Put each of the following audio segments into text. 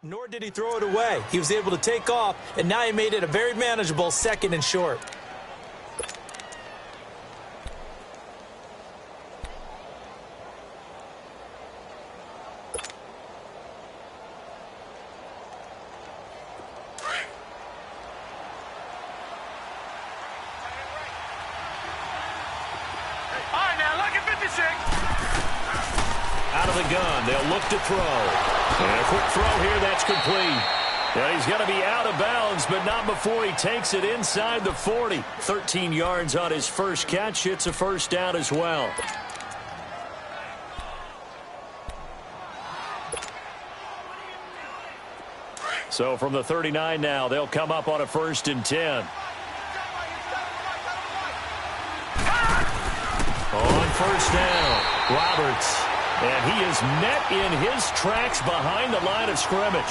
Nor did he throw it away. He was able to take off, and now he made it a very manageable 2nd and short. Out of the gun, they'll look to throw. And a quick throw here, that's complete. Yeah, he's going to be out of bounds, but not before he takes it inside the 40. 13 yards on his first catch. It's a first down as well. So from the 39 now, they'll come up on a 1st and 10. On 1st down, Roberts. And he is met in his tracks behind the line of scrimmage.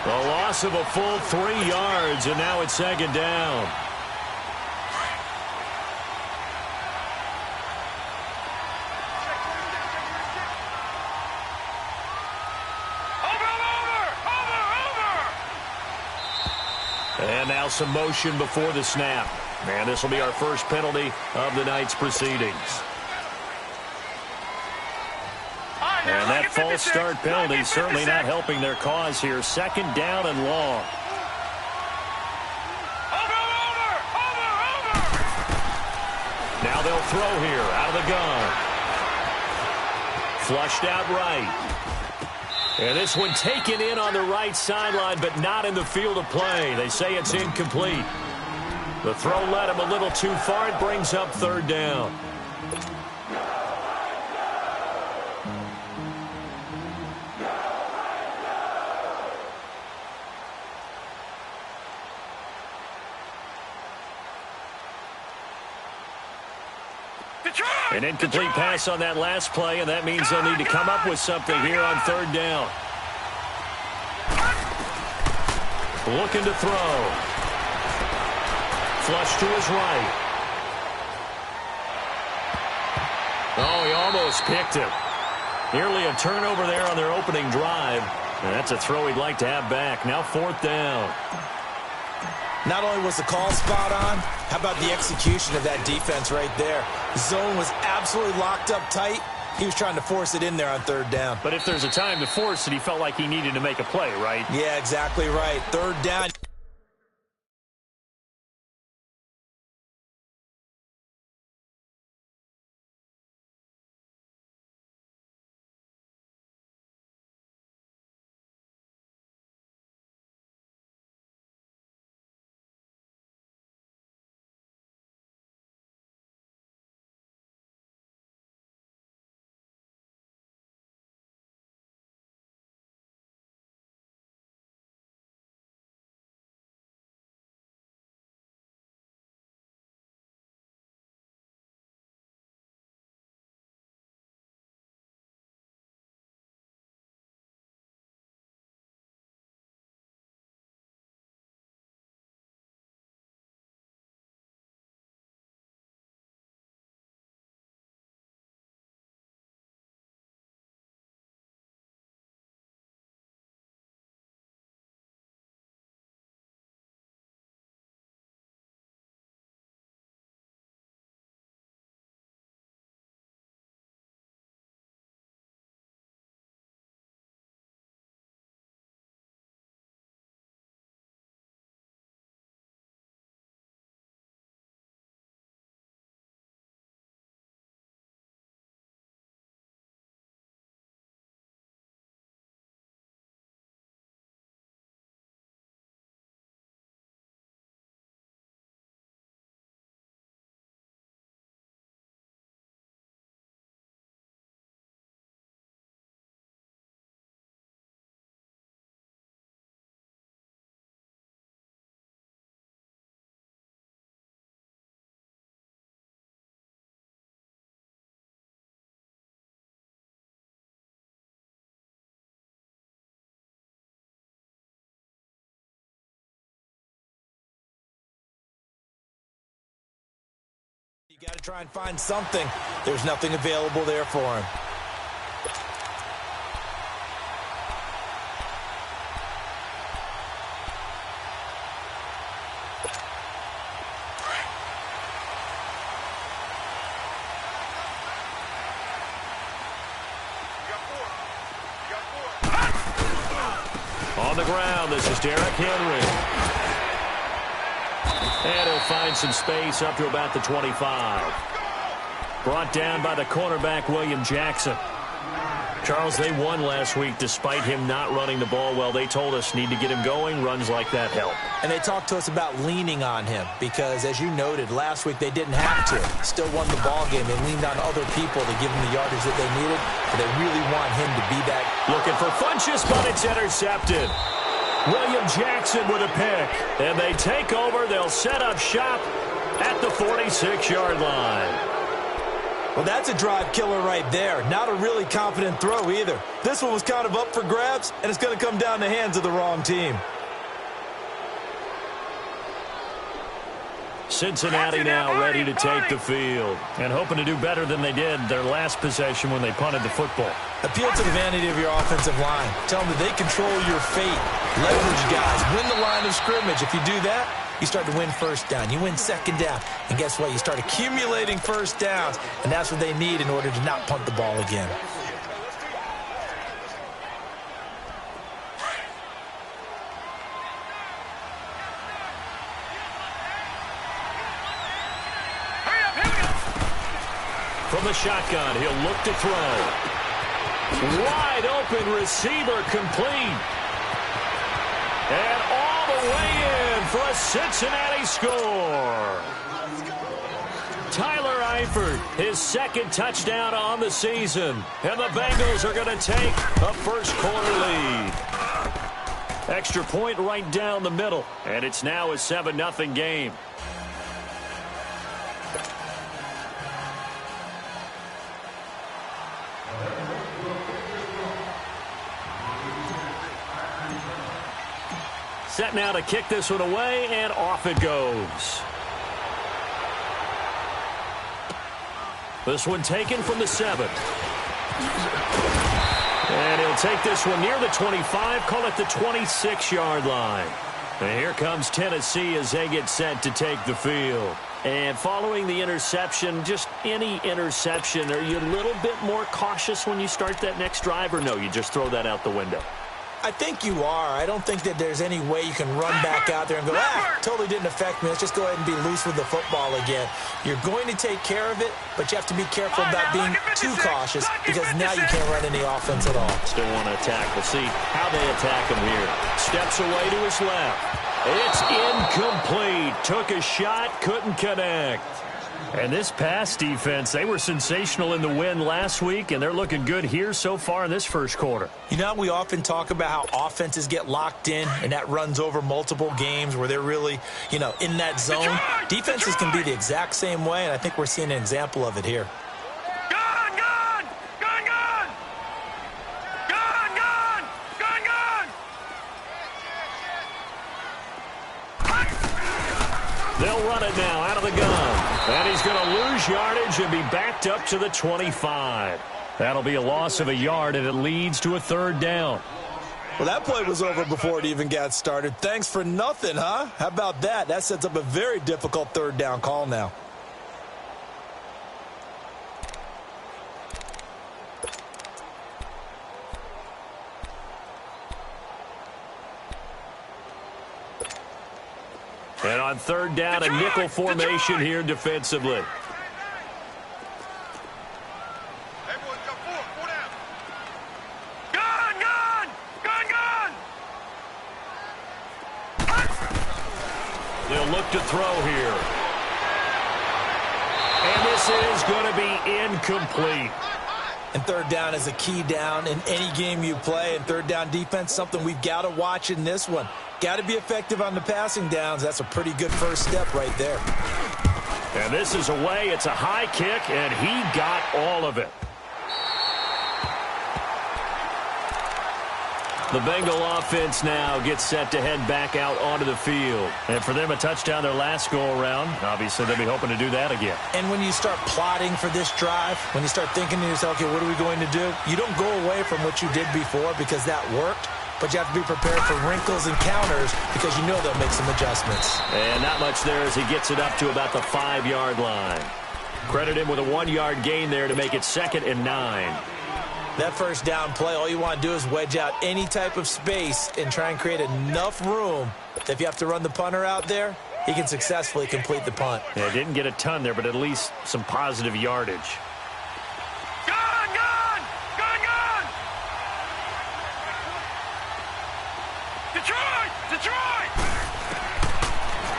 A loss of a full 3 yards, and now it's 2nd down. And now some motion before the snap. And this will be our first penalty of the night's proceedings. And that false start penalty certainly not helping their cause here. 2nd down and long. Now they'll throw here out of the gun. Flushed out right. And this one taken in on the right sideline, but not in the field of play. They say it's incomplete. The throw led him a little too far. It brings up 3rd down. An incomplete pass on that last play, and that means they'll need to come up with something here on 3rd down. Looking to throw. Flush to his right. Oh, he almost picked it. Nearly a turnover there on their opening drive. And that's a throw he'd like to have back. Now 4th down. Not only was the call spot on, how about the execution of that defense right there? Zone was absolutely locked up tight. He was trying to force it in there on 3rd down. But if there's a time to force it, he felt like he needed to make a play, right? Yeah, exactly right. 3rd down. You got to try and find something. There's nothing available there for him. the ground. This is Derrick Henry. And he'll find some space up to about the 25. Brought down by the cornerback, William Jackson. Charles, they won last week despite him not running the ball well. They told us need to get him going. Runs like that help. And they talked to us about leaning on him because, as you noted, last week they didn't have to. Still won the ball game. They leaned on other people to give him the yardage that they needed, but they really want him to be that. Looking for Funchess, but it's intercepted. William Jackson with a pick. And they take over. They'll set up shop at the 46-yard line. Well, that's a drive killer right there. Not a really confident throw either. This one was kind of up for grabs, and it's going to come down the hands of the wrong team. Cincinnati now ready to take the field and hoping to do better than they did their last possession when they punted the football. Appeal to the vanity of your offensive line. Tell them that they control your fate. Leverage guys. Win the line of scrimmage. If you do that, you start to win first down. You win second down. And guess what? You start accumulating first downs. And that's what they need in order to not punt the ball again. From the shotgun, he'll look to throw. Wide open receiver complete. And all the way in for a Cincinnati score. Tyler Eifert, his second touchdown on the season. And the Bengals are going to take a first-quarter lead. Extra point right down the middle. And it's now a 7-0 game. Set now to kick this one away, and off it goes. This one taken from the 7. And he'll take this one near the 25, call it the 26-yard line. And here comes Tennessee as they get set to take the field. And following the interception, just any interception, are you a little bit more cautious when you start that next drive, or no, you just throw that out the window? I think you are. I don't think that there's any way you can run back out there and go, totally didn't affect me. Let's just go ahead and be loose with the football again. You're going to take care of it, but you have to be careful about being too cautious because now you can't run any offense at all. Still want to attack. We'll see how they attack him here. Steps away to his left. It's incomplete. Took a shot, couldn't connect. And this pass defense, they were sensational in the win last week, and they're looking good here so far in this first quarter. You know, we often talk about how offenses get locked in, and that runs over multiple games where they're really, in that zone. Defenses can be the exact same way, and I think we're seeing an example of it here. They'll run it now out of the gun. And he's going to lose yardage and be backed up to the 25. That'll be a loss of a yard, and it leads to a third down. Well, that play was over before it even got started. Thanks for nothing, huh? How about that? That sets up a very difficult third down call now. And on third down, a nickel formation here defensively. They'll look to throw here. And this is going to be incomplete. And third down is a key down in any game you play. And third down defense, something we've got to watch in this one. Got to be effective on the passing downs. That's a pretty good first step right there. And this is away. It's a high kick, and he got all of it. The Bengal offense now gets set to head back out onto the field. And for them, a touchdown their last go-around. Obviously, they'll be hoping to do that again. And when you start plotting for this drive, when you start thinking to yourself, okay, what are we going to do? You don't go away from what you did before because that worked. But you have to be prepared for wrinkles and counters because you know they'll make some adjustments. And not much there as he gets it up to about the 5-yard line. Credit him with a 1-yard gain there to make it 2nd and 9. That first down play, all you want to do is wedge out any type of space and try and create enough room that if you have to run the punter out there, he can successfully complete the punt. Yeah, didn't get a ton there, but at least some positive yardage.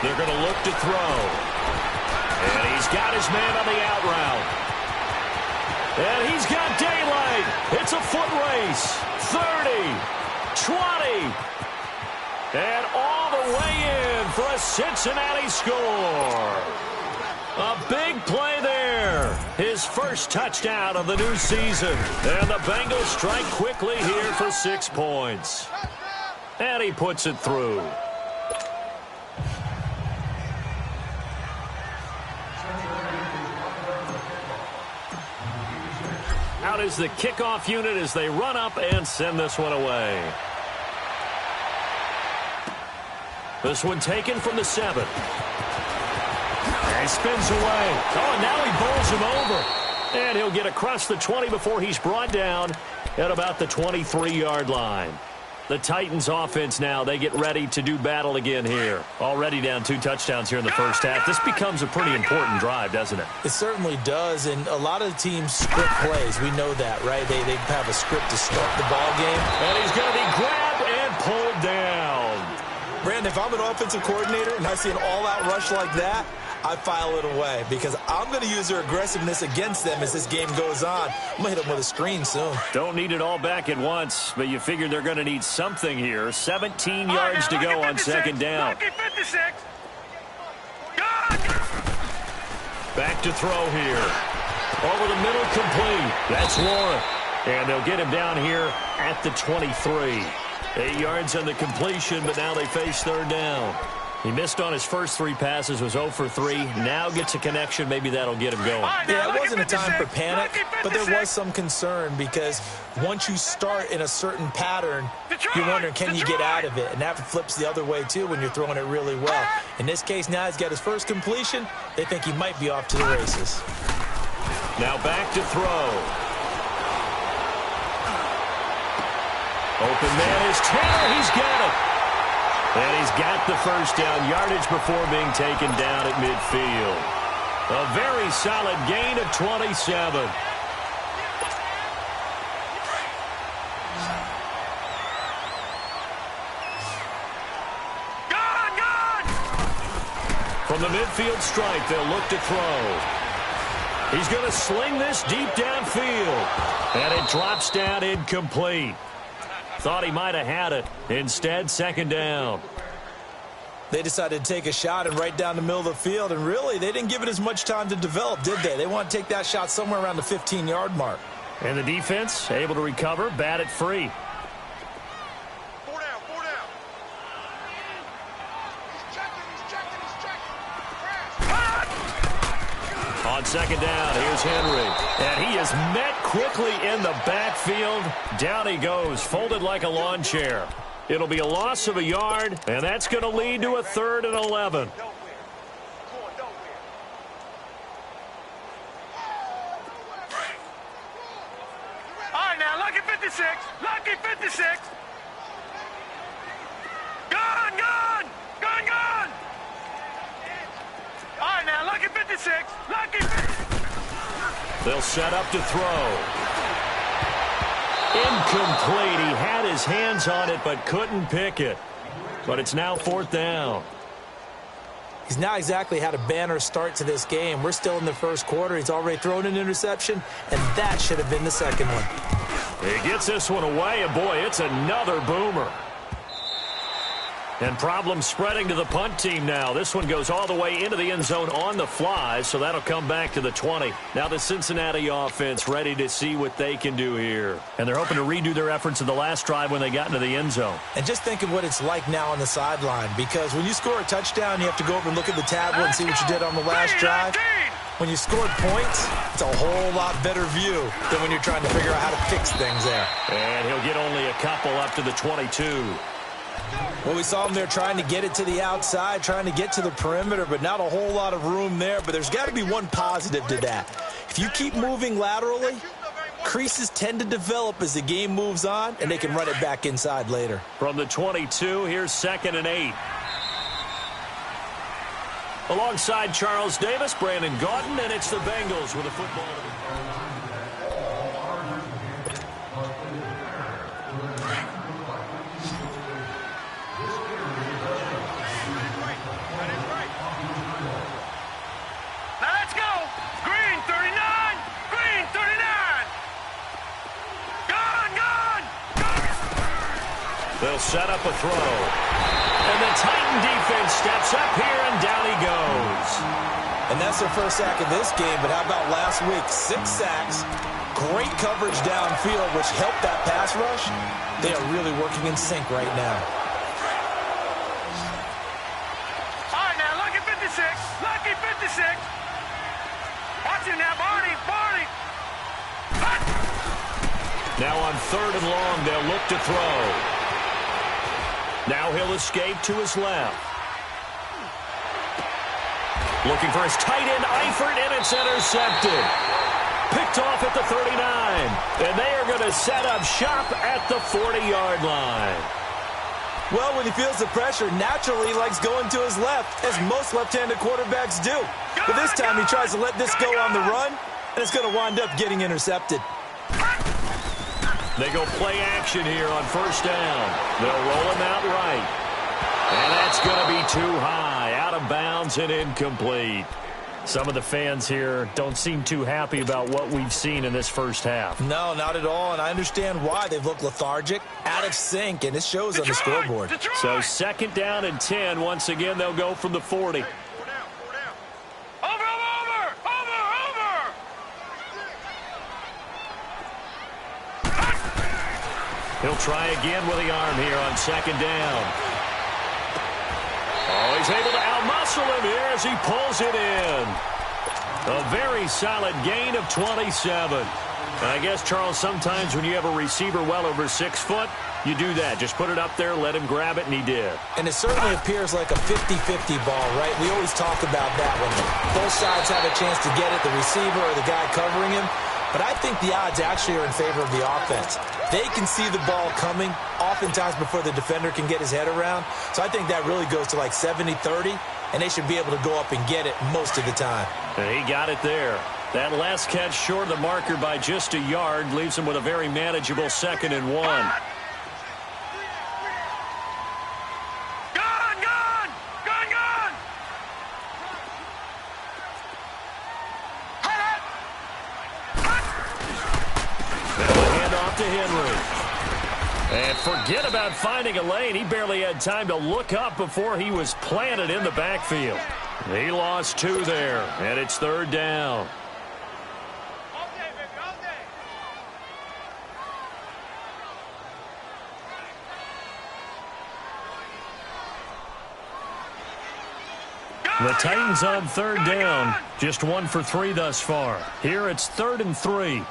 They're going to look to throw. And he's got his man on the out route. And he's got daylight. It's a foot race. 30, 20, and all the way in for a Cincinnati score. A big play there. His first touchdown of the new season. And the Bengals strike quickly here for 6 points. And he puts it through. Out is the kickoff unit as they run up and send this one away. This one taken from the 7. And he spins away. Oh, and now he bowls him over. And he'll get across the 20 before he's brought down at about the 23-yard line. The Titans offense now, they get ready to do battle again here. Already down 2 touchdowns here in the first half. This becomes a pretty important drive, doesn't it? It certainly does, and a lot of the teams script plays. We know that, right? They have a script to start the ball game. And he's going to be grabbed and pulled down. Brandon, if I'm an offensive coordinator and I see an all-out rush like that, I file it away because I'm going to use their aggressiveness against them as this game goes on. I'm going to hit them with a screen soon. Don't need it all back at once, but you figure they're going to need something here. 17 yards to go on second down. Back to throw here. Over the middle, complete. That's Warren. And they'll get him down here at the 23. 8 yards on the completion, but now they face third down. He missed on his first 3 passes, was 0 for 3. Now gets a connection. Maybe that'll get him going. Yeah, it wasn't a time for panic, but there was some concern because once you start in a certain pattern, you're wondering, can you get out of it? And that flips the other way, too, when you're throwing it really well. In this case, now he's got his first completion. They think he might be off to the races. Now back to throw. Open man is Taylor. He's got it. And he's got the first down yardage before being taken down at midfield. A very solid gain of 27. From the midfield strike, they'll look to throw. He's going to sling this deep downfield. And it drops down incomplete. Thought he might have had it. Instead, second down. They decided to take a shot and right down the middle of the field, and really, they didn't give it as much time to develop, did they? They want to take that shot somewhere around the 15-yard mark. And the defense able to recover, bat it free. 4 down, 4 down. He's checking. On second down, here's Henry. And he is met quickly in the backfield. Down he goes, folded like a lawn chair. It'll be a loss of a yard, and that's going to lead to a 3rd and 11. All right, now, lucky 56. Lucky 56. Gun, gun. Gun, gun. All right, now, lucky 56. Lucky 56. They'll set up to throw. Incomplete. He had his hands on it but couldn't pick it. But it's now 4th down. He's not exactly had a banner start to this game. We're still in the first quarter. He's already thrown an interception, and that should have been the second one. He gets this one away, and boy, it's another boomer. And problems spreading to the punt team now. This one goes all the way into the end zone on the fly, so that'll come back to the 20. Now the Cincinnati offense ready to see what they can do here. And they're hoping to redo their efforts in the last drive when they got into the end zone. And just think of what it's like now on the sideline, because when you score a touchdown, you have to go over and look at the tablet and see what you did on the last drive. When you scored points, it's a whole lot better view than when you're trying to figure out how to fix things there. And he'll get only a couple up to the 22. Well, we saw him there trying to get it to the outside, trying to get to the perimeter, but not a whole lot of room there. But there's got to be one positive to that. If you keep moving laterally, Creases tend to develop as the game moves on, and they can run it back inside later. From the 22, here's 2nd and 8. Alongside Charles Davis, Brandon Gaudin, and it's the Bengals with a football. They'll set up a throw. And the Titan defense steps up here, and down he goes. And that's their first sack of this game, but how about last week? 6 sacks, great coverage downfield, which helped that pass rush. They are really working in sync right now. All right, now, lucky 56. Lucky 56. Watch it now, Barney. Barney. Now on 3rd and long, they'll look to throw. Now he'll escape to his left. Looking for his tight end, Eifert, and it's intercepted. Picked off at the 39. And they are going to set up shop at the 40-yard line. Well, when he feels the pressure, naturally he likes going to his left, as most left-handed quarterbacks do. But this time he tries to let this go on the run, and it's going to wind up getting intercepted. They go play action here on 1st down. They'll roll him out right. And that's going to be too high, out of bounds and incomplete. Some of the fans here don't seem too happy about what we've seen in this first half. No, not at all, and I understand why. They've looked lethargic, out of sync, and it shows on the scoreboard. So 2nd down and 10. Once again, they'll go from the 40. He'll try again with the arm here on 2nd down. Oh, he's able to outmuscle him here as he pulls it in. A very solid gain of 27. And I guess, Charles, sometimes when you have a receiver well over 6 foot, you do that. Just put it up there, let him grab it, and he did. And it certainly appears like a 50-50 ball, right? We always talk about that when both sides have a chance to get it, the receiver or the guy covering him. But I think the odds actually are in favor of the offense. They can see the ball coming oftentimes before the defender can get his head around. So I think that really goes to like 70-30, and they should be able to go up and get it most of the time. And he got it there. That last catch short of the marker by just a yard leaves him with a very manageable 2nd and 1. To Henry. And forget about finding a lane. He barely had time to look up before he was planted in the backfield. He lost 2 there, and it's 3rd down. The Titans on 3rd down, just 1 for 3 thus far. Here it's 3rd and 3.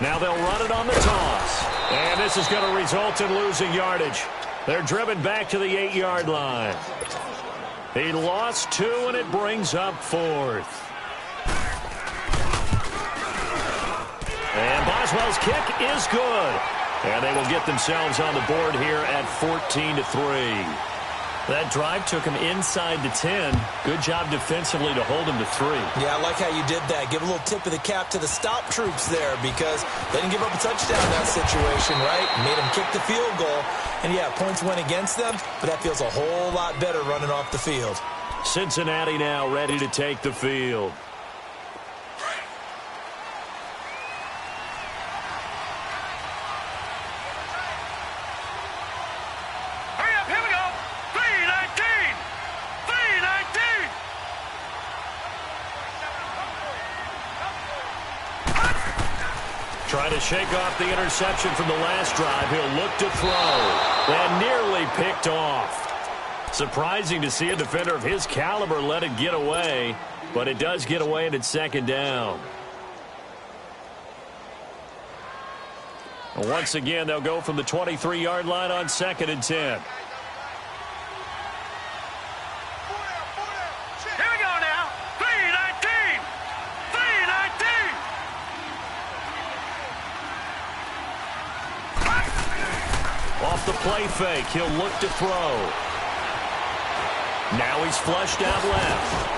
Now they'll run it on the toss. And this is going to result in losing yardage. They're driven back to the 8-yard line. He lost 2, and it brings up 4th. And Boswell's kick is good. And they will get themselves on the board here at 14-3. That drive took him inside the 10. Good job defensively to hold him to 3. Yeah, I like how you did that. Give a little tip of the cap to the stop troops there because they didn't give up a touchdown in that situation, right? Made them kick the field goal. And, yeah, points went against them, but that feels a whole lot better running off the field. Cincinnati now ready to take the field. Trying to shake off the interception from the last drive. He'll look to throw. And nearly picked off. Surprising to see a defender of his caliber let it get away. But it does get away, and it's 2nd down. And once again, they'll go from the 23-yard line on 2nd and 10. Here we go now. the play fake. He'll look to throw. Now he's flushed out left.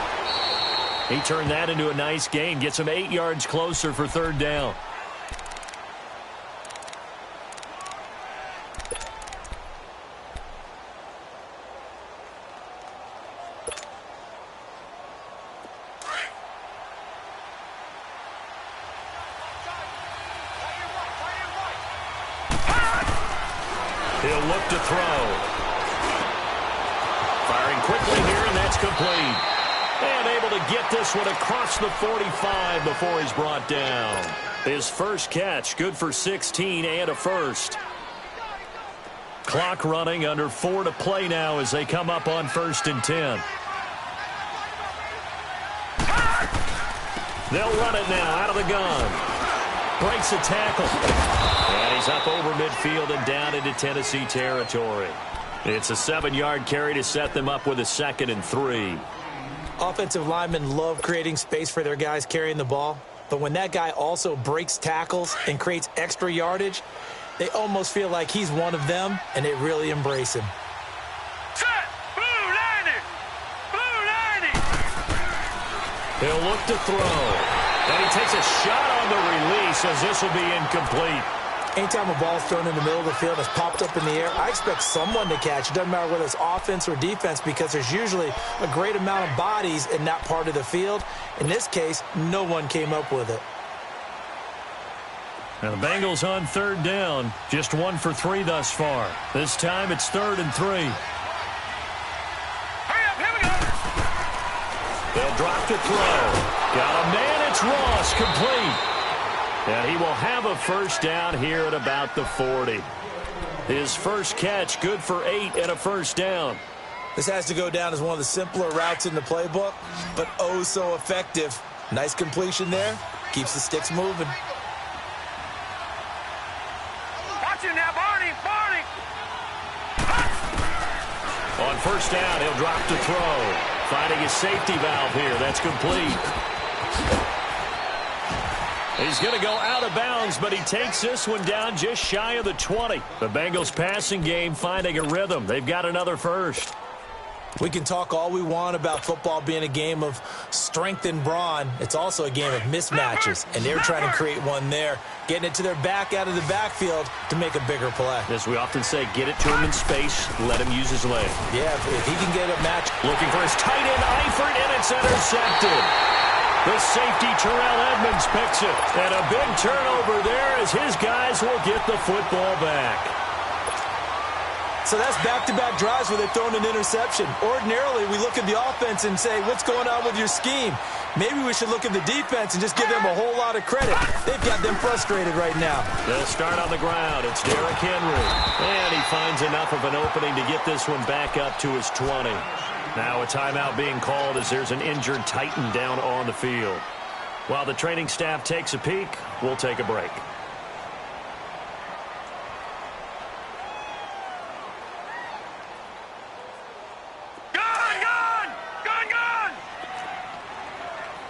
He turned that into a nice gain. Gets him 8 yards closer for third down. He'll look to throw. Firing quickly here, and that's complete. And able to get this one across the 45 before he's brought down. His first catch, good for 16 and a first. Clock running, under 4 to play now as they come up on 1st and 10. They'll run it now out of the gun. Breaks a tackle. And he's up over midfield and down into Tennessee territory. It's a 7-yard carry to set them up with a 2nd and 3. Offensive linemen love creating space for their guys carrying the ball. But when that guy also breaks tackles and creates extra yardage, they almost feel like he's one of them, and they really embrace him. Set! Blue lining! Blue lining! He'll look to throw. And he takes a shot on the release as this will be incomplete. Anytime a ball's thrown in the middle of the field that's popped up in the air, I expect someone to catch. It doesn't matter whether it's offense or defense because there's usually a great amount of bodies in that part of the field. In this case, no one came up with it. Now the Bengals on 3rd down. Just 1 for 3 thus far. This time it's 3rd and 3. Hurry up, here we go! They'll drop to throw. Got a man, it's Ross, complete. And he will have a first down here at about the 40. His first catch, good for 8 and a first down. This has to go down as one of the simpler routes in the playbook, but oh so effective. Nice completion there. Keeps the sticks moving. Watch it now, Barney! Barney! On 1st down, he'll drop to throw. Finding his safety valve here. That's complete. He's going to go out of bounds, but he takes this one down just shy of the 20. The Bengals passing game finding a rhythm. They've got another first. We can talk all we want about football being a game of strength and brawn. It's also a game of mismatches, and they're trying to create one there, getting it to their back out of the backfield to make a bigger play. As we often say, get it to him in space, let him use his leg. Yeah, if he can get a match. Looking for his tight end, Eifert, and it's intercepted. The safety, Terrell Edmonds, picks it. And a big turnover there as his guys will get the football back. So that's back-to-back drives where they've thrown an interception. Ordinarily, we look at the offense and say, what's going on with your scheme? Maybe we should look at the defense and just give them a whole lot of credit. They've got them frustrated right now. They'll start on the ground. It's Derrick Henry. And he finds enough of an opening to get this one back up to his 20. Now a timeout being called as there's an injured Titan down on the field. While the training staff takes a peek, we'll take a break.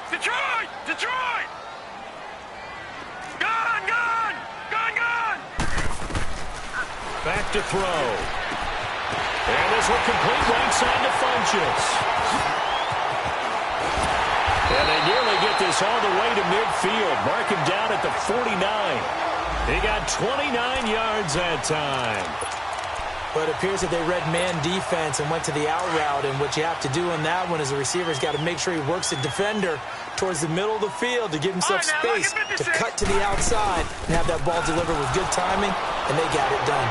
Detroit! Detroit! Gone! Gone! Gone! Gone! Back to throw. And this will complete right side to Funchess. And they nearly get this all the way to midfield. Mark him down at the 49. He got 29 yards that time. But it appears that they read man defense and went to the out route. And what you have to do on that one is the receiver's got to make sure he works the defender towards the middle of the field to give himself space to cut to the outside and have that ball delivered with good timing, and they got it done.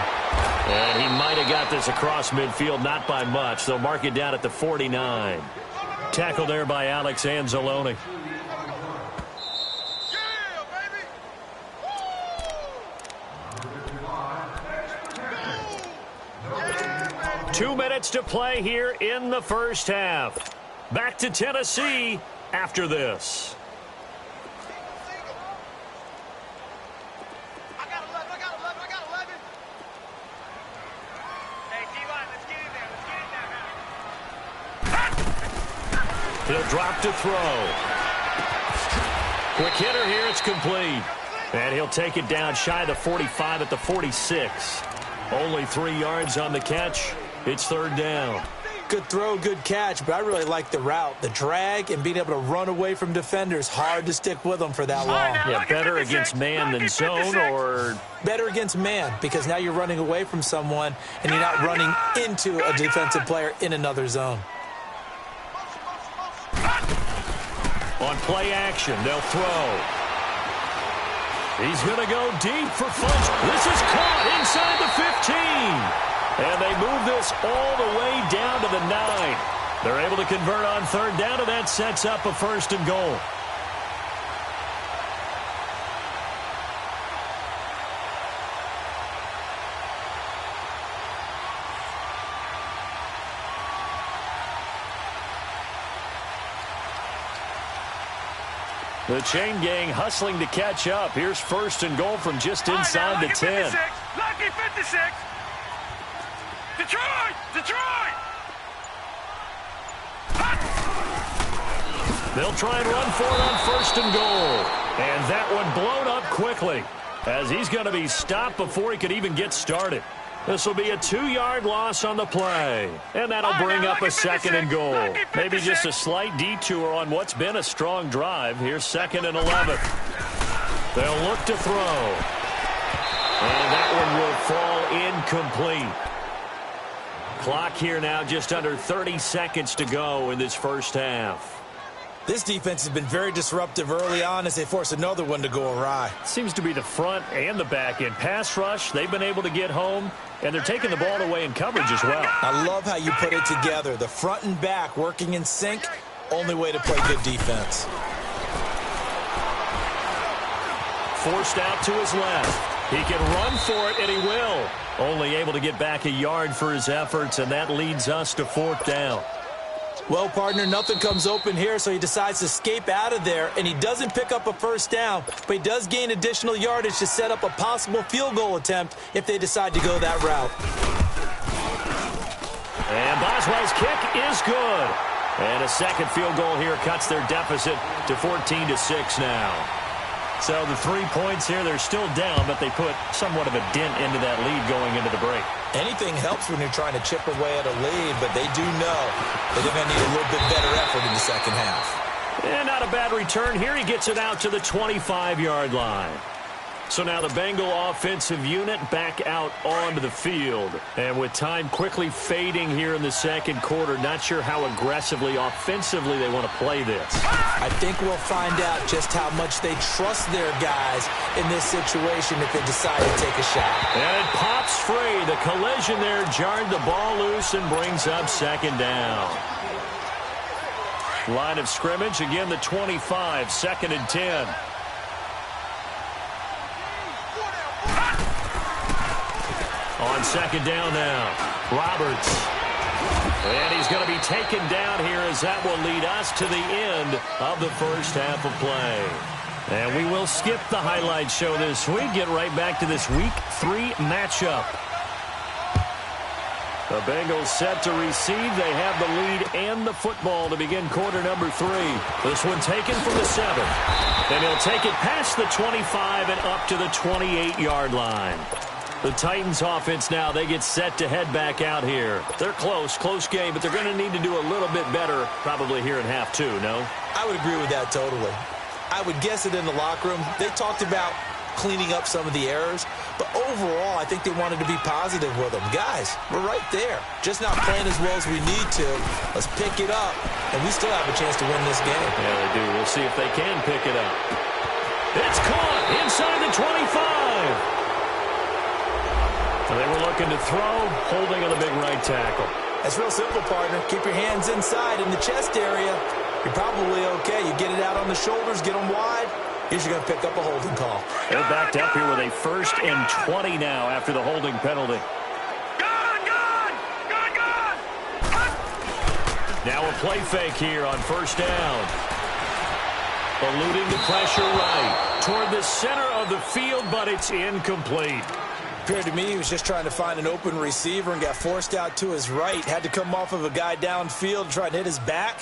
And he might have got this across midfield, not by much. They'll mark it down at the 49. Tackle there by Alex Anzalone. 2 minutes to play here in the first half. Back to Tennessee after this. I got 11. Hey, D-line, let's get in there. He'll drop to throw. Quick hitter here, it's complete. And he'll take it down shy of the 45 at the 46. Only 3 yards on the catch. It's third down. Good throw, good catch, but I really like the route. The drag and being able to run away from defenders. Hard to stick with them for that long. Yeah, better against man than zone, or? Better against man, because now you're running away from someone and you're not running into a defensive player in another zone. On play action, they'll throw. He's going to go deep for Funch. This is caught inside the 15. And they move this all the way down to the 9. They're able to convert on third down, and that sets up a first and goal. The chain gang hustling to catch up. Here's first and goal from just inside the 10. 56, lucky 56. Detroit! Detroit! They'll try and run for it on first and goal. And that one blown up quickly, as he's going to be stopped before he could even get started. This will be a 2-yard loss on the play. And that'll bring up a second and goal. Maybe just a slight detour on what's been a strong drive. Here's second and 11. They'll look to throw. And that one will fall incomplete. Clock here now, just under 30 seconds to go in this first half. This defense has been very disruptive early on as they force another one to go awry. Seems to be the front and the back end. Pass rush, they've been able to get home, and they're taking the ball away in coverage as well. I love how you put it together. The front and back working in sync, only way to play good defense. Forced out to his left. He can run for it, and he will. Only able to get back a yard for his efforts, and that leads us to fourth down. Well, partner, nothing comes open here, so he decides to escape out of there, and he doesn't pick up a first down, but he does gain additional yardage to set up a possible field goal attempt if they decide to go that route. And Boswell's kick is good. And a second field goal here cuts their deficit to 14-6 now. So the 3 points here, they're still down, but they put somewhat of a dent into that lead going into the break. Anything helps when you're trying to chip away at a lead, but they do know that they're going to need a little bit better effort in the second half. And not a bad return here. He gets it out to the 25-yard line. So now the Bengal offensive unit back out onto the field. And with time quickly fading here in the second quarter, not sure how aggressively, offensively they want to play this. I think we'll find out just how much they trust their guys in this situation if they decide to take a shot. And it pops free. The collision there jarred the ball loose and brings up second down. Line of scrimmage, again the 25, second and 10. On second down now, Roberts. And he's going to be taken down here as that will lead us to the end of the first half of play. And we will skip the highlight show this week, get right back to this Week 3 matchup. The Bengals set to receive. They have the lead and the football to begin quarter number 3. This one taken from the 7. And he'll take it past the 25 and up to the 28-yard line. The Titans offense now, they get set to head back out here. They're close game, but they're going to need to do a little bit better probably here in half 2, no? I would agree with that totally. I would guess it in the locker room. They talked about cleaning up some of the errors, but overall, I think they wanted to be positive with them. Guys, we're right there. Just not playing as well as we need to. Let's pick it up, and we still have a chance to win this game. Yeah, they do. We'll see if they can pick it up. It's caught inside the 25. So they were looking to throw, holding on the big right tackle. That's real simple, partner. Keep your hands inside in the chest area. You're probably okay. You get it out on the shoulders, get them wide. Usually going to pick up a holding call. They're backed up here with a 1st and 20 now after the holding penalty. Now a play fake here on first down. Eluding the pressure right toward the center of the field, but it's incomplete. Appeared to me he was just trying to find an open receiver and got forced out to his right. Had to come off of a guy downfield, trying to hit his back.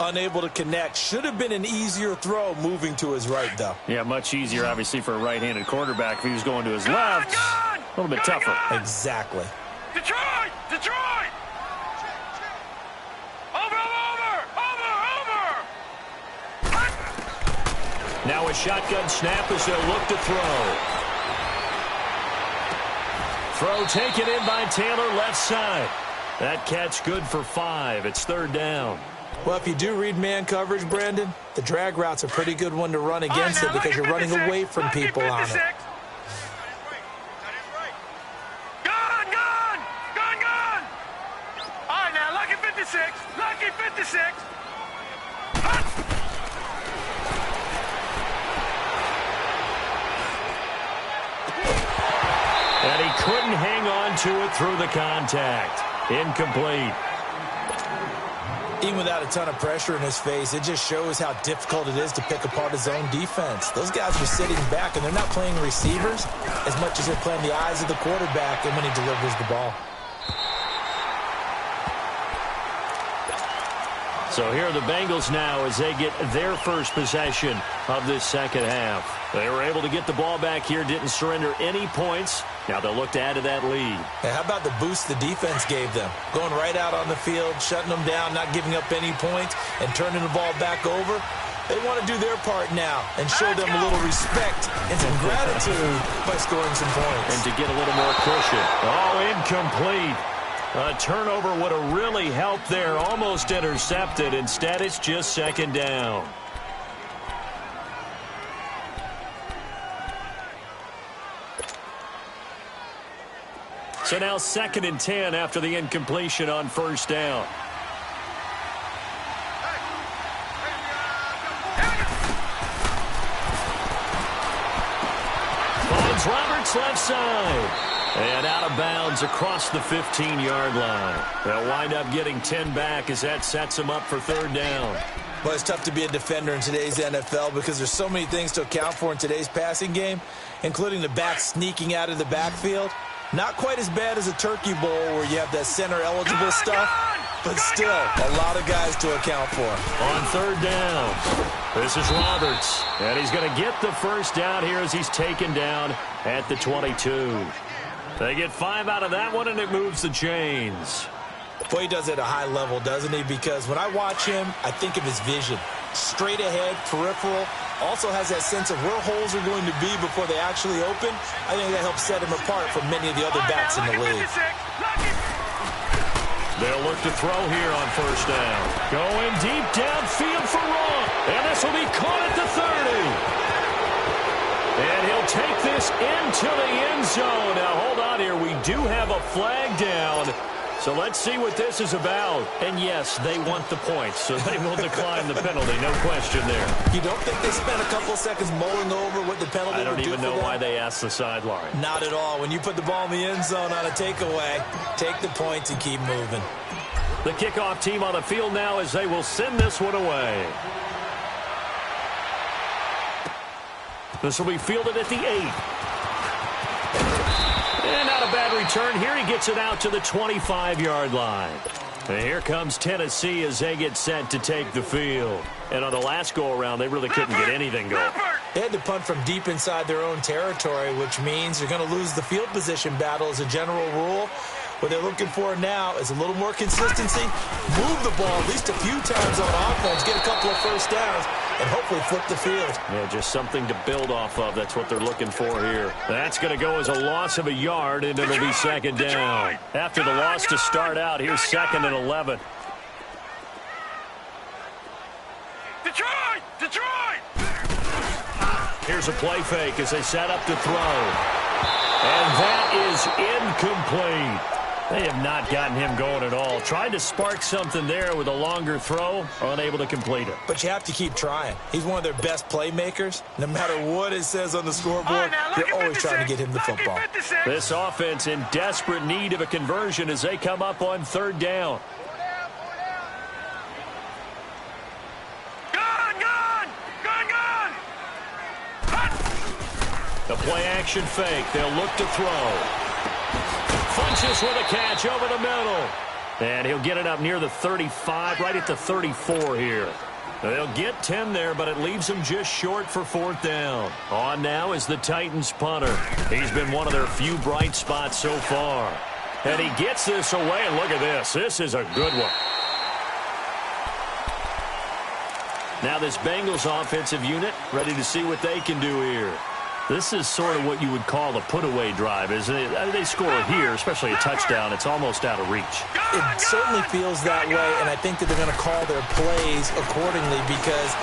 Unable to connect. Should have been an easier throw moving to his right, though. Yeah, much easier, obviously, for a right-handed quarterback if he was going to his left. A little bit tougher. Exactly. Detroit! Detroit! Over! Now a shotgun snap as they'll look to throw. Throw taken in by Taylor, left side. That catch good for 5. It's third down. Well, if you do read man coverage, Brandon, the drag route's a pretty good one to run against it because you're running away from people on it. Gun! All right, now, lucky 56. Lucky 56. And he couldn't hang on to it through the contact. Incomplete. Even without a ton of pressure in his face, it just shows how difficult it is to pick apart his own defense. Those guys are sitting back, and they're not playing receivers as much as they're playing the eyes of the quarterback and when he delivers the ball. So here are the Bengals now as they get their first possession of this second half. They were able to get the ball back here, didn't surrender any points. Now they'll look to add to that lead. And how about the boost the defense gave them? Going right out on the field, shutting them down, not giving up any points, and turning the ball back over. They want to do their part now and show them a little respect and some gratitude by scoring some points. And to get a little more cushion. Oh, incomplete. A turnover would have really helped there. Almost intercepted. Instead, it's just second down. So now 2nd and 10 after the incompletion on first down. Finds Roberts left side. And out of bounds across the 15-yard line. They'll wind up getting 10 back as that sets them up for third down. Well, it's tough to be a defender in today's NFL because there's so many things to account for in today's passing game, including the back sneaking out of the backfield. Not quite as bad as a turkey bowl where you have that center-eligible stuff, but still a lot of guys to account for. On third down, this is Roberts, and he's going to get the first down here as he's taken down at the 22. They get 5 out of that one, and it moves the chains. Boy, he does it at a high level, doesn't he? Because when I watch him, I think of his vision. Straight ahead, peripheral. Also has that sense of where holes are going to be before they actually open. I think that helps set him apart from many of the other backs in the league. They'll look to throw here on first down. Going deep downfield for Raw. And this will be caught at the 30. And he'll take this into the end zone. Now, hold on here. We do have a flag down. So let's see what this is about. And, yes, they want the points, so they will decline the penalty. No question there. You don't think they spent a couple seconds mulling over what the penalty would do? I don't even know why they asked the sideline. Not at all. When you put the ball in the end zone on a takeaway, take the points and keep moving. The kickoff team on the field now as they will send this one away. This will be fielded at the 8. And not a bad return. Here he gets it out to the 25-yard line. And here comes Tennessee as they get set to take the field. And on the last go-around, they really couldn't get anything going. They had to punt from deep inside their own territory, which means they're going to lose the field position battle as a general rule. What they're looking for now is a little more consistency, move the ball at least a few times on offense, get a couple of first downs, and hopefully flip the field. Yeah, just something to build off of. That's what they're looking for here. That's going to go as a loss of a yard, and it'll be second down. After the loss to start out, here's 2nd and 11. Detroit! Here's a play fake as they set up to throw. And that is incomplete. They have not gotten him going at all. Tried to spark something there with a longer throw, unable to complete it. But you have to keep trying. He's one of their best playmakers. No matter what it says on the scoreboard, you're always trying to get him the football. This offense in desperate need of a conversion as they come up on third down. The play-action fake. They'll look to throw. Funches with a catch over the middle. And he'll get it up near the 35, right at the 34 here. They'll get 10 there, but it leaves them just short for 4th down. On now is the Titans punter. He's been one of their few bright spots so far. And he gets this away, and look at this. This is a good one. Now this Bengals offensive unit ready to see what they can do here. This is sort of what you would call a put-away drive, isn't it? They score here, especially a touchdown. It's almost out of reach. It certainly feels that way, and I think that they're going to call their plays accordingly because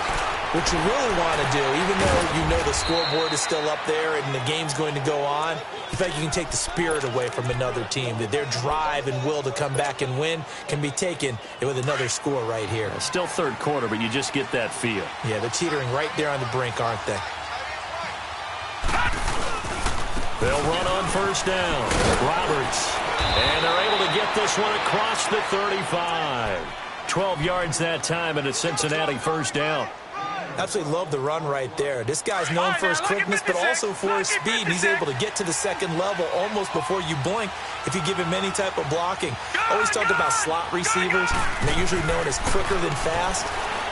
what you really want to do, even though you know the scoreboard is still up there and the game's going to go on, in fact, you can take the spirit away from another team, that their drive and will to come back and win can be taken with another score right here. It's still 3rd quarter, but you just get that feel. Yeah, they're teetering right there on the brink, aren't they? They'll run on 1st down. Roberts. And they're able to get this one across the 35. 12 yards that time, and a Cincinnati 1st down. Absolutely love the run right there. This guy's known for his quickness, but also for his speed. And he's able to get to the 2nd level almost before you blink if you give him any type of blocking. Always talked about slot receivers, and they're usually known as quicker than fast.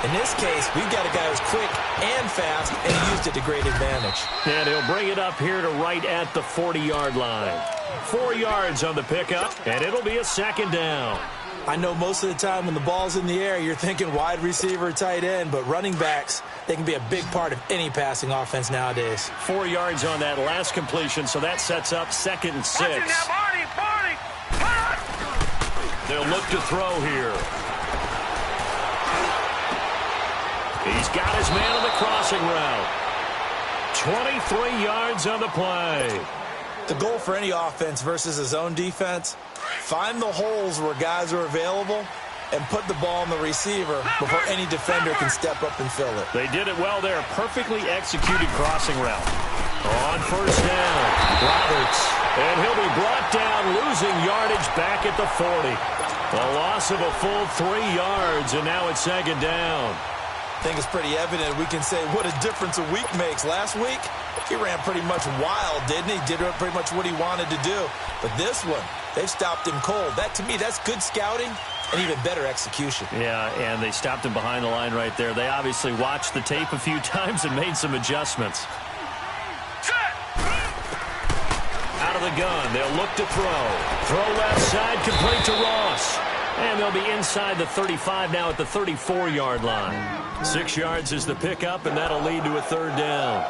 In this case, we've got a guy who's quick and fast, and he used it to great advantage. And he'll bring it up here to right at the 40-yard line. 4 yards on the pickup, and it'll be a 2nd down. I know most of the time when the ball's in the air, you're thinking wide receiver, tight end, but running backs, they can be a big part of any passing offense nowadays. 4 yards on that last completion, so that sets up 2nd and 6. They'll look to throw here. He's got his man on the crossing route. 23 yards on the play. The goal for any offense versus his own defense, find the holes where guys are available and put the ball on the receiver before any defender can step up and fill it. They did it well there. Perfectly executed crossing route. On 1st down, Roberts. And he'll be brought down, losing yardage back at the 40. A loss of a full 3 yards, and now it's 2nd down. I think it's pretty evident we can say what a difference a week makes. Last week, he ran pretty much wild, didn't he? Did pretty much what he wanted to do. But this one, they've stopped him cold. That, to me, that's good scouting and even better execution. Yeah, and they stopped him behind the line right there. They obviously watched the tape a few times and made some adjustments. Out of the gun, they'll look to throw. Throw left side, complete to Ross. And they'll be inside the 35 now at the 34-yard line. 6 yards is the pickup, and that'll lead to a 3rd down.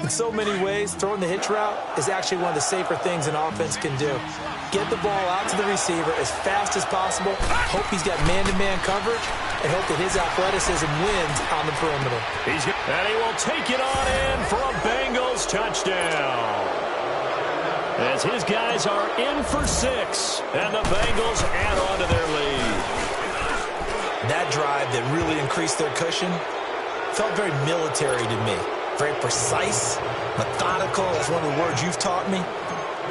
In so many ways, throwing the hitch route is actually one of the safer things an offense can do. Get the ball out to the receiver as fast as possible, hope he's got man-to-man coverage, and hope that his athleticism wins on the perimeter. And he will take it on in for a Bengals touchdown. As his guys are in for 6, and the Bengals add on to their lead. That drive that really increased their cushion felt very military to me. Very precise, methodical. That's one of the words you've taught me.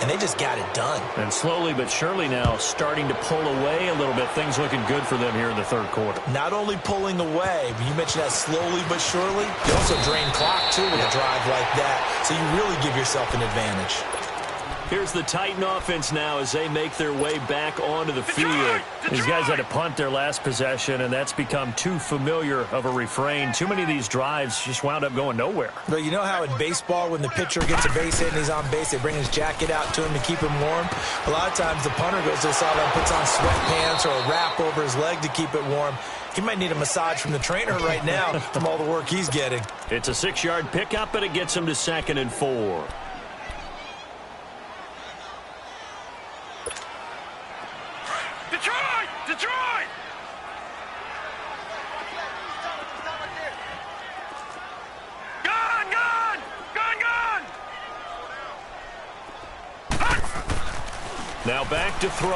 And they just got it done. And slowly but surely now starting to pull away a little bit. Things looking good for them here in the 3rd quarter. Not only pulling away, but you mentioned that slowly but surely. You also drain clock, too, with a drive like that. So you really give yourself an advantage. Here's the Titan offense now as they make their way back onto the field. These guys had to punt their last possession, and that's become too familiar of a refrain. Too many of these drives just wound up going nowhere. But you know how in baseball, when the pitcher gets a base hit and he's on base, they bring his jacket out to him to keep him warm? A lot of times the punter goes to the sideline, puts on sweatpants or a wrap over his leg to keep it warm. He might need a massage from the trainer right now from all the work he's getting. It's a 6-yard pickup, but it gets him to 2nd and 4. Detroit! Gun! Now back to throw.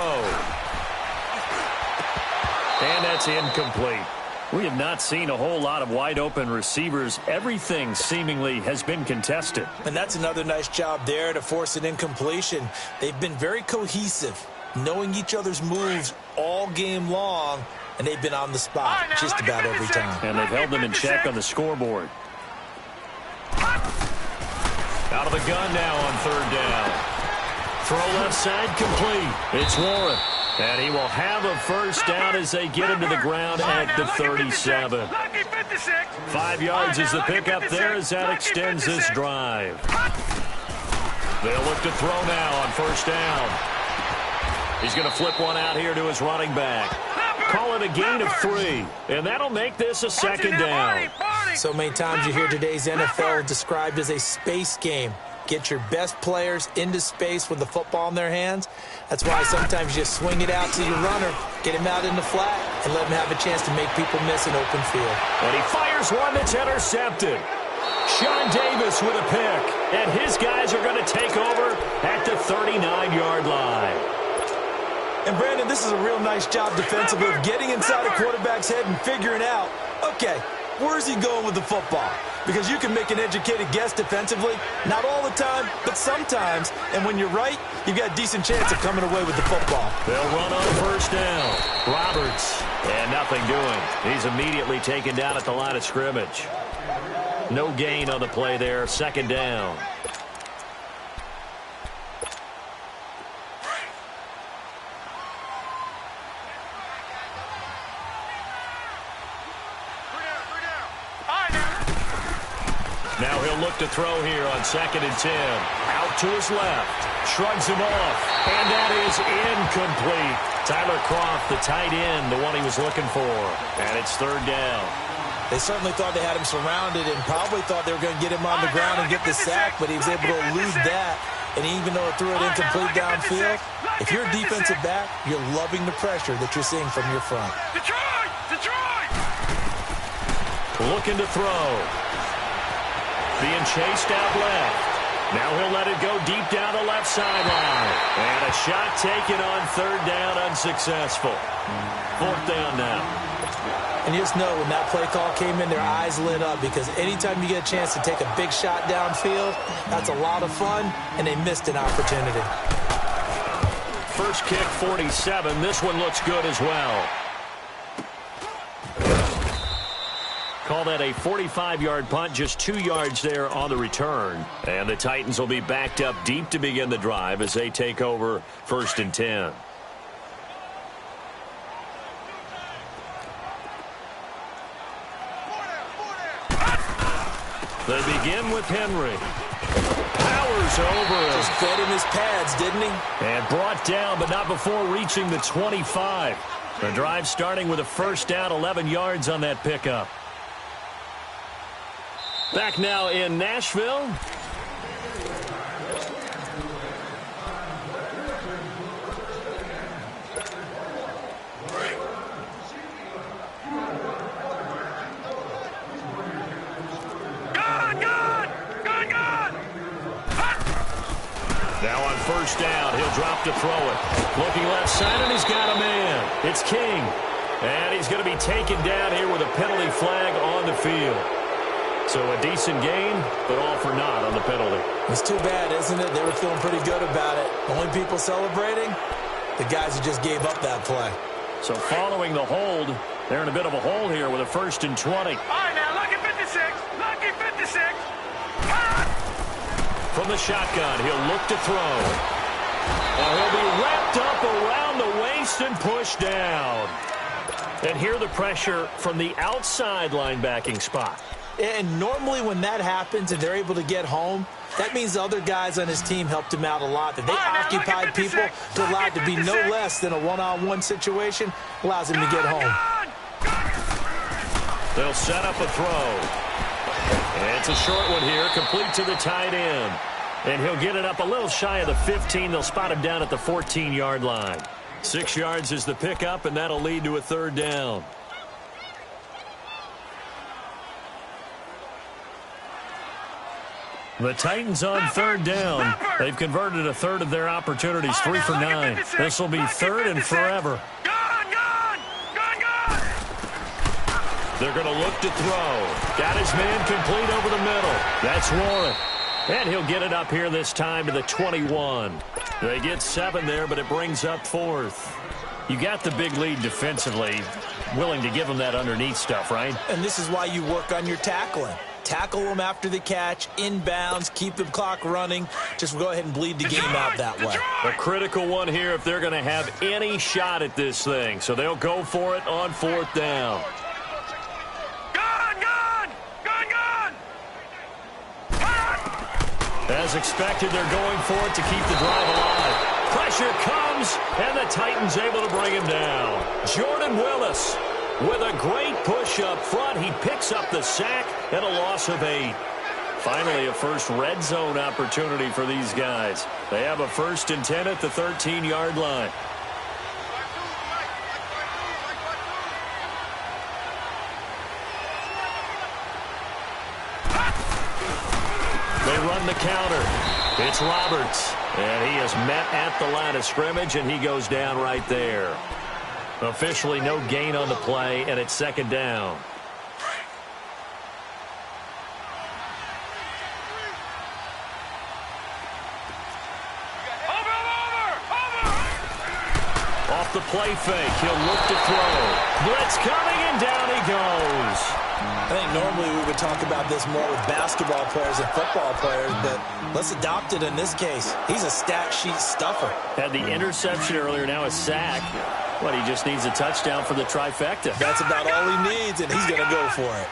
And that's incomplete. We have not seen a whole lot of wide-open receivers. Everything seemingly has been contested. And that's another nice job there to force an incompletion. They've been very cohesive, knowing each other's moves all game long, and they've been on the spot just about every time. And they've held them in check on the scoreboard. Out of the gun now on 3rd down. Throw left side complete. It's Warren. And he will have a first down as they get him to the ground at the 37. 5 yards is the pickup there as that extends this drive. They'll look to throw now on first down. He's going to flip one out here to his running back. Call it a gain of 3, and that'll make this a second down. So many times you hear today's NFL described as a space game. Get your best players into space with the football in their hands. That's why sometimes you just swing it out to your runner, get him out in the flat, and let him have a chance to make people miss an open field. And he fires one that's intercepted. Sean Davis with a pick, and his guys are going to take over at the 39-yard line. And, Brandon, this is a real nice job defensively of getting inside a quarterback's head and figuring out, okay, where's he going with the football? Because you can make an educated guess defensively, not all the time, but sometimes. And when you're right, you've got a decent chance of coming away with the football. They'll run on first down. Roberts, and nothing doing. He's immediately taken down at the line of scrimmage. No gain on the play there, second down. Now he'll look to throw here on 2nd and 10. Out to his left. Shrugs him off. And that is incomplete. Tyler Croft, the tight end, the one he was looking for. And it's third down. They certainly thought they had him surrounded and probably thought they were going to get him on the ground and get the sack, but he was able to elude that. And even though it threw it incomplete downfield, if you're a defensive back, you're loving the pressure that you're seeing from your front. Detroit! Looking to throw. Being chased out left. Now he'll let it go deep down the left sideline. And a shot taken on third down, unsuccessful. Fourth down now. And you just know when that play call came in, their eyes lit up because anytime you get a chance to take a big shot downfield, that's a lot of fun, and they missed an opportunity. First kick, 47. This one looks good as well. Call that a 45-yard punt, just 2 yards there on the return. And the Titans will be backed up deep to begin the drive as they take over 1st and 10. They begin with Henry. Powers over him. Just fed him his pads, didn't he? And brought down, but not before reaching the 25. The drive starting with a first down, 11 yards on that pickup. Back now in Nashville. Now on first down, he'll drop to throw it. Looking left side, and he's got a man. It's King. And he's going to be taken down here with a penalty flag on the field. So a decent gain, but all for naught on the penalty. It's too bad, isn't it? They were feeling pretty good about it. The only people celebrating, the guys who just gave up that play. So following the hold, they're in a bit of a hole here with a 1st and 20. All right, now, lucky 56. Lucky 56. From the shotgun, he'll look to throw. And he'll be wrapped up around the waist and pushed down. And here the pressure from the outside linebacking spot. And normally when that happens and they're able to get home, that means the other guys on his team helped him out a lot. That they occupied people to allow it to be no less than a one-on-one situation, allows him to get home. They'll set up a throw. And it's a short one here, complete to the tight end. And he'll get it up a little shy of the 15. They'll spot him down at the 14-yard line. 6 yards is the pickup, and that'll lead to a third down. The Titans on third down. They've converted a third of their opportunities, 3 for 9. This will be 3rd and forever. They're going to look to throw. Got his man complete over the middle. That's Warren. And he'll get it up here this time to the 21. They get 7 there, but it brings up 4th. You got the big lead defensively. Willing to give them that underneath stuff, right? And this is why you work on your tackling. Tackle them after the catch, inbounds, keep the clock running. Just go ahead and bleed the game out that way. A critical one here if they're going to have any shot at this thing. So they'll go for it on 4th down. As expected, they're going for it to keep the drive alive. Pressure comes, and the Titans able to bring him down. Jordan Willis with a great push up front. He picks up the sack and a loss of 8. Finally, a first red zone opportunity for these guys. They have a 1st and 10 at the 13-yard line. They run the counter. It's Roberts, and he is met at the line of scrimmage, and he goes down right there. Officially no gain on the play, and it's 2nd down. Off the play fake, he'll look to throw. Blitz coming, and down he goes. I think normally we would talk about this more with basketball players and football players, but let's adopt it in this case. He's a stat sheet stuffer. Had the interception earlier, now a sack. But he just needs a touchdown for the trifecta. That's about all he needs, and he's going to go for it.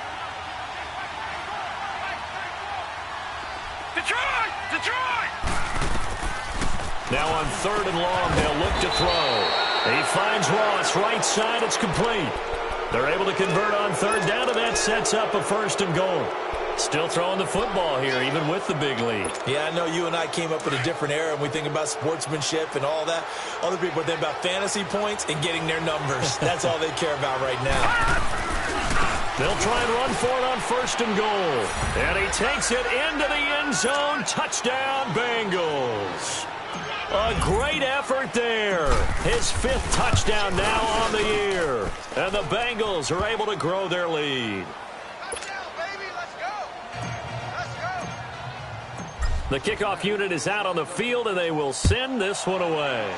Detroit! Now on 3rd and long, they'll look to throw. He finds Ross, right side, it's complete. They're able to convert on 3rd down, and that sets up a 1st and goal. Still throwing the football here, even with the big lead. Yeah, I know you and I came up in a different era, and we think about sportsmanship and all that. Other people think about fantasy points and getting their numbers. That's all they care about right now. They'll try and run for it on 1st and goal. And he takes it into the end zone. Touchdown, Bengals. A great effort there. His 5th touchdown now on the year. And the Bengals are able to grow their lead. The kickoff unit is out on the field, and they will send this one away.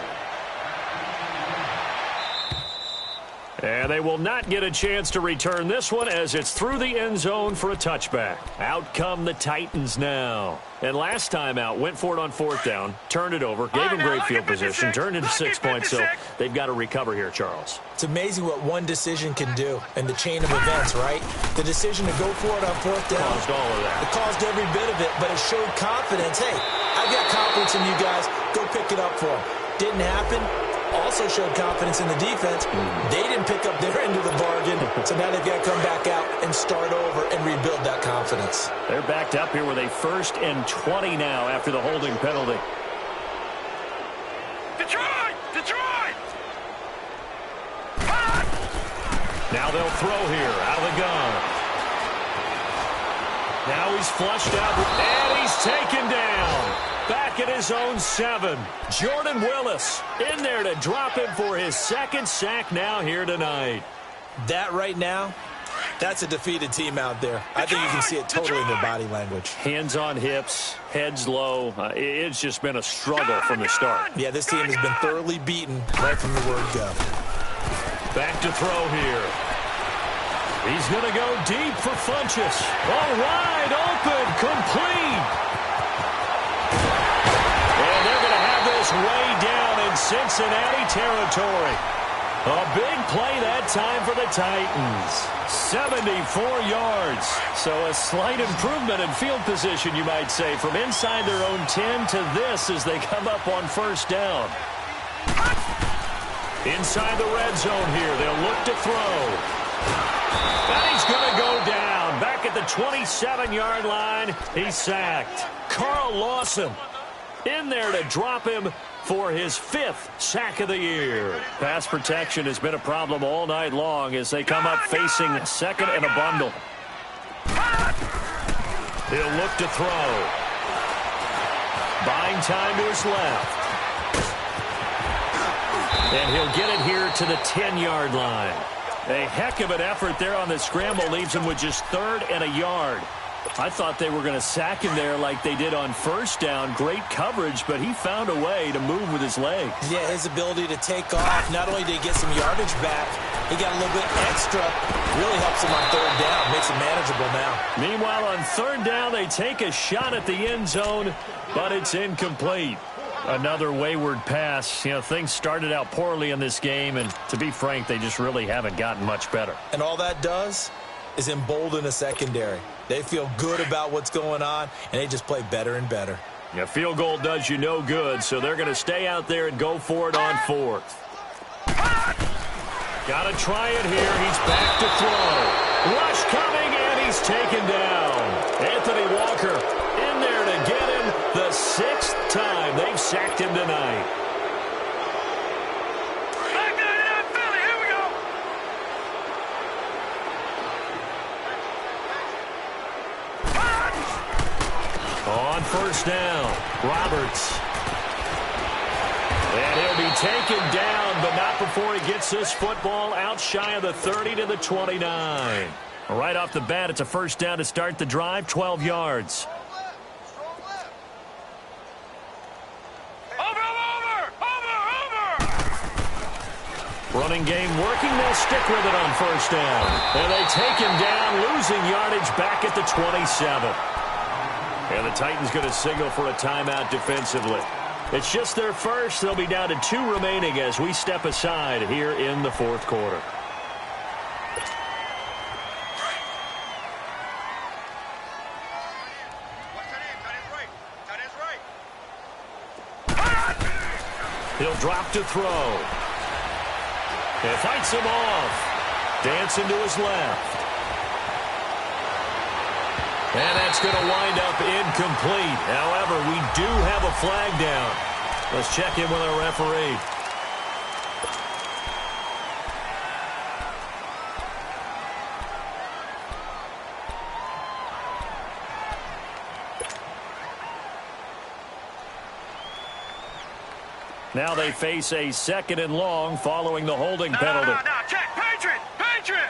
And they will not get a chance to return this one as it's through the end zone for a touchback. Out come the Titans now. And last time out, went for it on 4th down, turned it over, gave him great field position, turned into 6 points, so they've got to recover here, Charles. It's amazing what one decision can do in the chain of events, right? The decision to go for it on 4th down. Caused all of that. It caused every bit of it, but it showed confidence. Hey, I've got confidence in you guys. Go pick it up for them. Didn't happen. Also showed confidence in the defense. They didn't pick up their end of the bargain, so now they've got to come back out and start over and rebuild that confidence. They're backed up here with a 1st and 20 now after the holding penalty. Detroit! Now they'll throw here out of the gun. Now he's flushed out, and he's taken down. Back at his own 7. Jordan Willis in there to drop him for his 2nd sack now here tonight. That right now, that's a defeated team out there. I think you can see it totally in their body language. Hands on hips, heads low. It's just been a struggle from the start. Yeah, this team has been thoroughly beaten right from the word go. Back to throw here. He's going to go deep for Funchess. Oh, wide open, complete. And they're going to have this way down in Cincinnati territory. A big play that time for the Titans. 74 yards. So a slight improvement in field position, you might say, from inside their own 10 to this as they come up on 1st down. Inside the red zone here, they'll look to throw. And he's going to go down. Back at the 27-yard line, he's sacked. Carl Lawson in there to drop him for his 5th sack of the year. Pass protection has been a problem all night long as they come up facing 2nd and a bundle. He'll look to throw. Buying time to his left. And he'll get it here to the 10-yard line. A heck of an effort there on the scramble leaves him with just 3rd and a yard. I thought they were going to sack him there like they did on first down. Great coverage, but he found a way to move with his legs. Yeah, his ability to take off, not only did he get some yardage back, he got a little bit extra. Really helps him on third down, makes it manageable now. Meanwhile, on third down, they take a shot at the end zone, but it's incomplete. Another wayward pass. You know, things started out poorly in this game, and to be frank, they just really haven't gotten much better. And all that does is embolden a secondary. They feel good about what's going on, and they just play better and better. A field goal does you no good, so they're going to stay out there and go for it on fourth. Got to try it here. He's back to throw. Rush coming, and he's taken down. Anthony Walker in there to get him the sixth time they've sacked him tonight. Here we go. On first down, Roberts. And he'll be taken down, but not before he gets this football out shy of the 30 to the 29. Right off the bat, it's a first down to start the drive, 12 yards. Running game working, they'll stick with it on first down. And they take him down, losing yardage back at the 27. And the Titans going to signal for a timeout defensively. It's just their first. They'll be down to 2 remaining as we step aside here in the fourth quarter. He'll drop to throw. And fights him off. Dancing to his left. And that's going to wind up incomplete. However, we do have a flag down. Let's check in with our referee. Now they face a 2nd and long following the holding penalty. No, check. Patriot!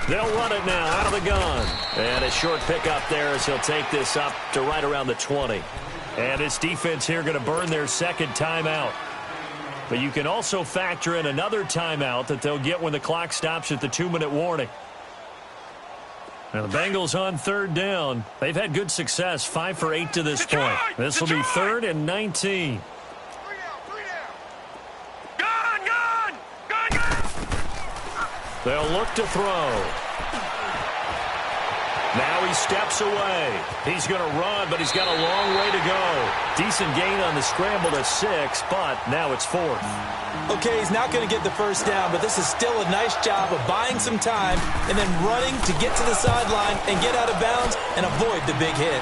They'll run it now out of the gun. And a short pickup there as he'll take this up to right around the 20. And this defense here going to burn their 2nd timeout. But you can also factor in another timeout that they'll get when the clock stops at the 2-minute warning. Now the Bengals on third down. They've had good success, 5 for 8 to this point. This will be 3rd and 19. They'll look to throw. Now he steps away. He's going to run, but he's got a long way to go. Decent gain on the scramble to 6, but now it's 4th. Okay, he's not going to get the first down, but this is still a nice job of buying some time and then running to get to the sideline and get out of bounds and avoid the big hit.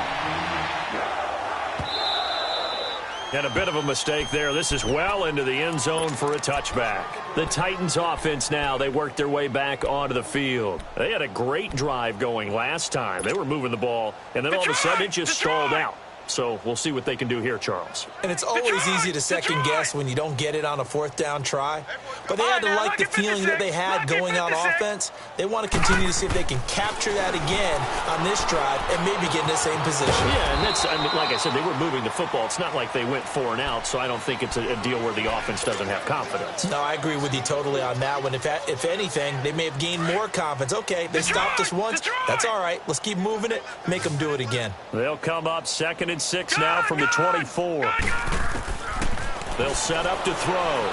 And a bit of a mistake there. This is well into the end zone for a touchback. The Titans offense now, they worked their way back onto the field. They had a great drive going last time. They were moving the ball, and then all of a sudden it just stalled out. So we'll see what they can do here, Charles. And it's always easy to second guess when you don't get it on a 4th down try. But they had to like the feeling that they had going on offense. They want to continue to see if they can capture that again on this drive and maybe get in the same position. Yeah, and that's, I mean, like I said, they were moving the football. It's not like they went 4 and out, so I don't think it's a deal where the offense doesn't have confidence. No, I agree with you totally on that one. If anything, they may have gained more confidence. Okay, they stopped us once. That's all right. Let's keep moving it, make them do it again. They'll come up 2nd and 6 now from the 24. They'll set up to throw.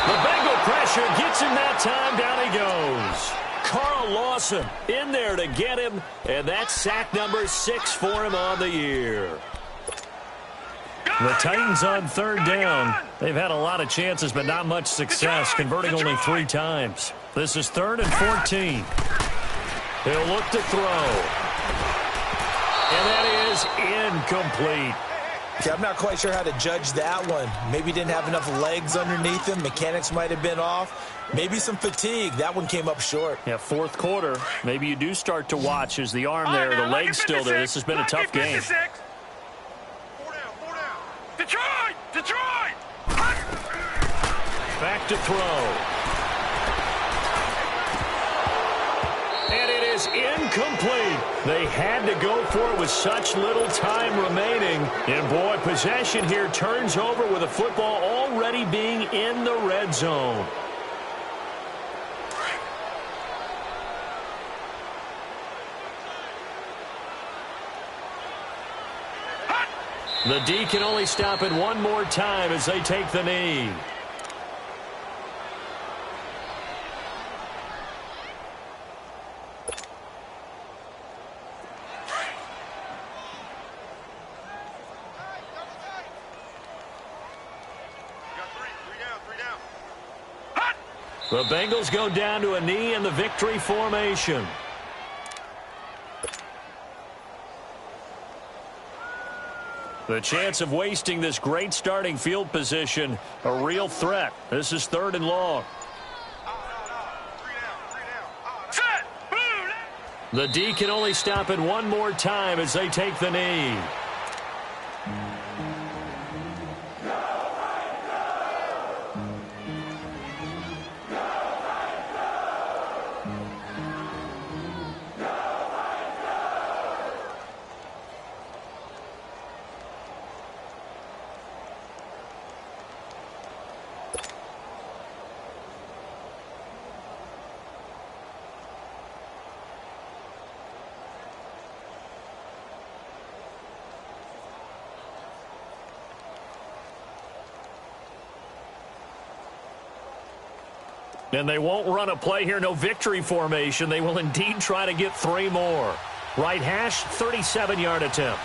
The Bengal pressure gets him that time. Down he goes. Carl Lawson in there to get him, and that's sack number 6 for him on the year. The Titans on third down. They've had a lot of chances, but not much success, converting only 3 times. This is 3rd and 14. He'll look to throw. And that is incomplete. Okay, I'm not quite sure how to judge that one. Maybe didn't have enough legs underneath him. Mechanics might have been off. Maybe some fatigue. That one came up short. Yeah, 4th quarter. Maybe you do start to watch as the arm there, the leg's still there. This has been a tough game. 4 down. Detroit! Back to throw. And it is is incomplete. They had to go for it with such little time remaining. And, boy, possession here turns over with the football already being in the red zone. The D can only stop it one more time as they take the knee. The Bengals go down to a knee in the victory formation. The chance of wasting this great starting field position, a real threat. This is 3rd and long. The D can only stop it one more time as they take the knee. And they won't run a play here, no victory formation. They will indeed try to get 3 more. Right hash, 37-yard attempt.